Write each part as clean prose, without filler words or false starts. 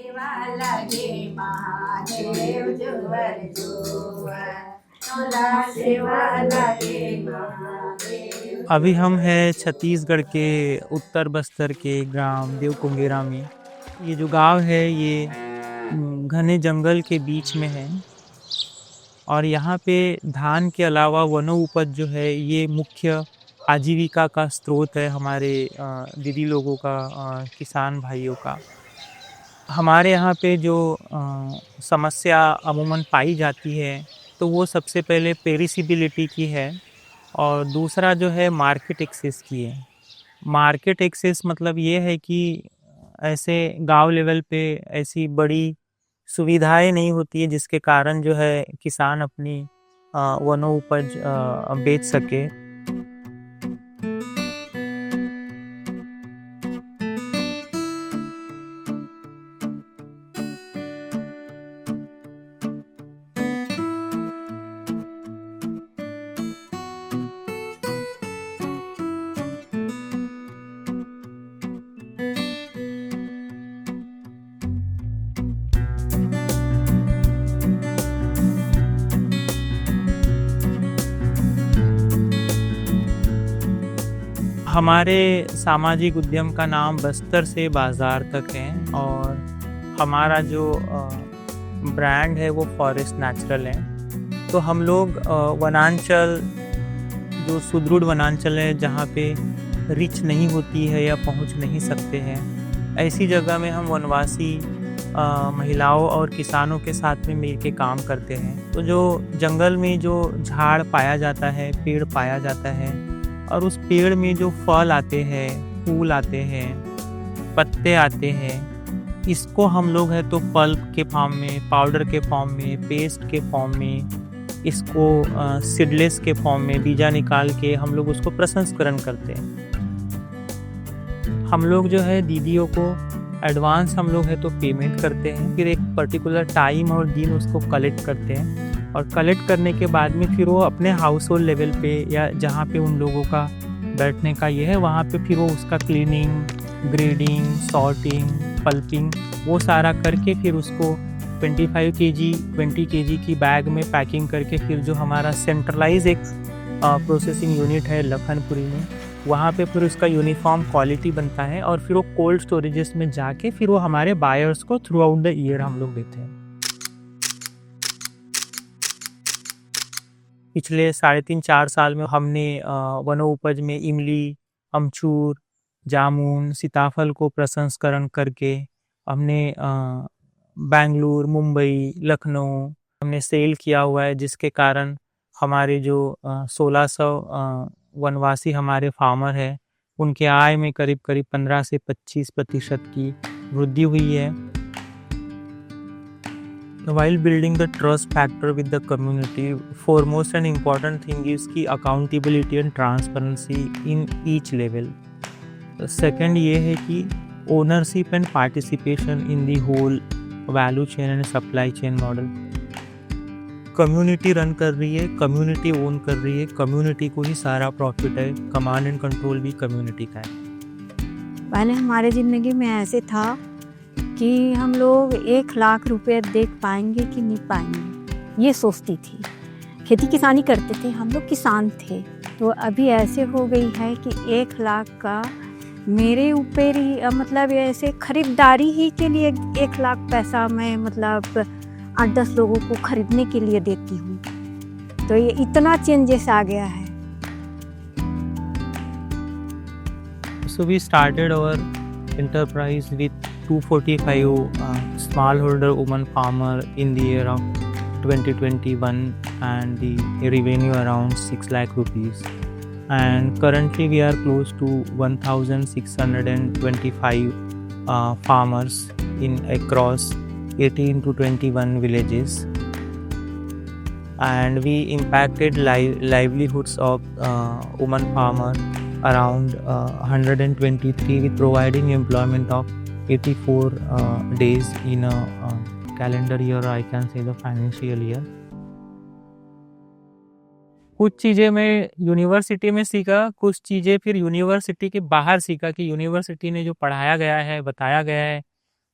सेवा लगे महादेव जुवर जुवर, तोला सेवा लगे महादेव। अभी हम हैं छत्तीसगढ़ के उत्तर बस्तर के ग्राम देवकुंगेरा में। ये जो गांव है ये घने जंगल के बीच में है और यहाँ पे धान के अलावा वनोपज जो है ये मुख्य आजीविका का स्रोत है हमारे दीदी लोगों का, किसान भाइयों का। हमारे यहाँ पे जो समस्या अमूमन पाई जाती है तो वो सबसे पहले पेरिसिबिलिटी की है और दूसरा जो है मार्केट एक्सेस की है। मार्केट एक्सेस मतलब ये है कि ऐसे गांव लेवल पे ऐसी बड़ी सुविधाएं नहीं होती है जिसके कारण जो है किसान अपनी वनोपज बेच सके। हमारे सामाजिक उद्यम का नाम बस्तर से बाजार तक है और हमारा जो ब्रांड है वो फॉरेस्ट नेचुरल है। तो हम लोग वनांचल, जो सुदृढ़ वनांचल है जहाँ पे रिच नहीं होती है या पहुँच नहीं सकते हैं, ऐसी जगह में हम वनवासी महिलाओं और किसानों के साथ में मिल के काम करते हैं। तो जो जंगल में जो झाड़ पाया जाता है, पेड़ पाया जाता है और उस पेड़ में जो फल आते हैं, फूल आते हैं, पत्ते आते हैं, इसको हम लोग है तो पल्प के फॉर्म में, पाउडर के फॉर्म में, पेस्ट के फॉर्म में, इसको सीडलेस के फॉर्म में बीजा निकाल के हम लोग उसको प्रसंस्करण करते हैं। हम लोग जो है दीदियों को एडवांस हम लोग है तो पेमेंट करते हैं, फिर एक पर्टिकुलर टाइम और दिन उसको कलेक्ट करते हैं और कलेक्ट करने के बाद में फिर वो अपने हाउस होल्ड लेवल पे या जहाँ पे उन लोगों का बैठने का ये है वहाँ पे फिर वो उसका क्लीनिंग, ग्रेडिंग, सॉर्टिंग, पल्पिंग वो सारा करके फिर उसको 25 केजी 20 केजी की बैग में पैकिंग करके फिर जो हमारा सेंट्रलाइज एक प्रोसेसिंग यूनिट है लखनपुरी में, वहाँ पे फिर उसका यूनिफॉर्म क्वालिटी बनता है और फिर वो कोल्ड स्टोरेजेस में जाके फिर वो हमारे बायर्स को थ्रू आउट द ईयर हम लोग देते हैं। पिछले 3.5-4 साल में हमने वनोपज में इमली, अमचूर, जामुन, सीताफल को प्रसंस्करण करके हमने बेंगलुरु, मुंबई, लखनऊ हमने सेल किया हुआ है, जिसके कारण हमारे जो 1600 वनवासी हमारे फार्मर हैं उनके आय में करीब 15 से 25% की वृद्धि हुई है। While building the trust factor with the community, foremost and important thing is की accountability and transparency in each level. Second ये है कि ownership and participation in the whole value chain and supply chain model. Community run कर रही है, community own कर रही है, कम्युनिटी को ही सारा प्रॉफिट है, कमांड एंड कंट्रोल भी कम्युनिटी का है। पहले हमारे ज़िंदगी में ऐसे था कि हम लोग 1 लाख रुपए देख पाएंगे कि नहीं पाएंगे, ये सोचती थी। खेती किसानी करते थे, हम लोग किसान थे। तो अभी ऐसे हो गई है कि 1 लाख का मेरे ऊपर ही मतलब ऐसे खरीदारी ही के लिए 1 लाख पैसा मैं मतलब 8-10 लोगों को खरीदने के लिए देती हूँ। तो ये इतना चेंजेस आ गया है। So we started our enterprise with 245 smallholder woman farmer in the year of 2021 and the revenue around 6 lakh rupees, and currently we are close to 1625 farmers in across 18 to 21 villages, and we impacted livelihoods of woman farmer around 123 with providing employment of 84 days in a calendar year, or I can say the financial year. कुछ चीज़ें मैं university में सीखा, कुछ चीज़ें फिर university के बाहर सीखा कि यूनिवर्सिटी ने जो पढ़ाया गया है, बताया गया है,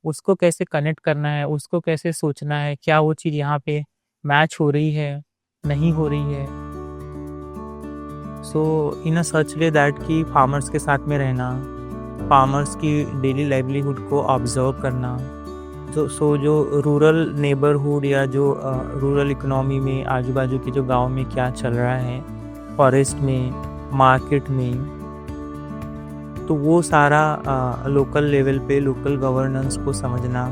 उसको कैसे कनेक्ट करना है, उसको कैसे सोचना है, क्या वो चीज़ यहाँ पे मैच हो रही है, नहीं हो रही है। सो इन अ सच वे दैट कि फार्मर्स के साथ में रहना, फार्मर्स की डेली लाइवलीहुड को ऑब्जर्व करना, जो रूरल नेबरहुड या जो रूरल इकोनॉमी में आजू-बाजू के जो गाँव में क्या चल रहा है, फॉरेस्ट में, मार्केट में, तो वो सारा लोकल लेवल पे लोकल गवर्नेंस को समझना,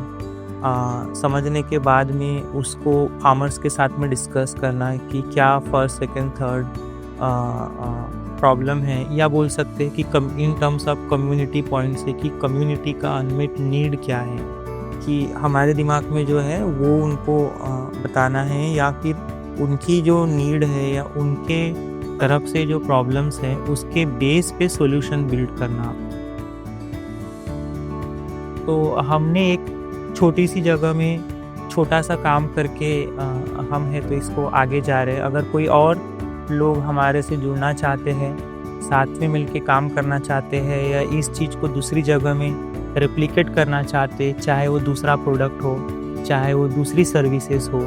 समझने के बाद में उसको फार्मर्स के साथ में डिस्कस करना कि क्या फर्स्ट, सेकंड, थर्ड प्रॉब्लम है, या बोल सकते हैं कि in terms of community point से कि कम्युनिटी का अनमेट नीड क्या है, कि हमारे दिमाग में जो है वो उनको बताना है, या फिर उनकी जो नीड है या उनके तरफ से जो प्रॉब्लम्स है उसके बेस पे सॉल्यूशन बिल्ड करना। तो हमने एक छोटी सी जगह में छोटा सा काम करके हम है तो इसको आगे जा रहे हैं। अगर कोई और लोग हमारे से जुड़ना चाहते हैं, साथ में मिलके काम करना चाहते हैं, या इस चीज़ को दूसरी जगह में रेप्लिकेट करना चाहते, चाहे वो दूसरा प्रोडक्ट हो, चाहे वो दूसरी सर्विसेज हो,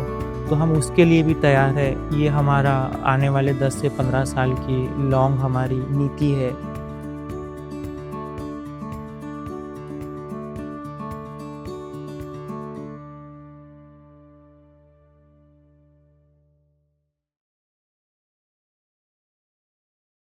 तो हम उसके लिए भी तैयार है। ये हमारा आने वाले 10 से 15 साल की लॉन्ग हमारी नीति है।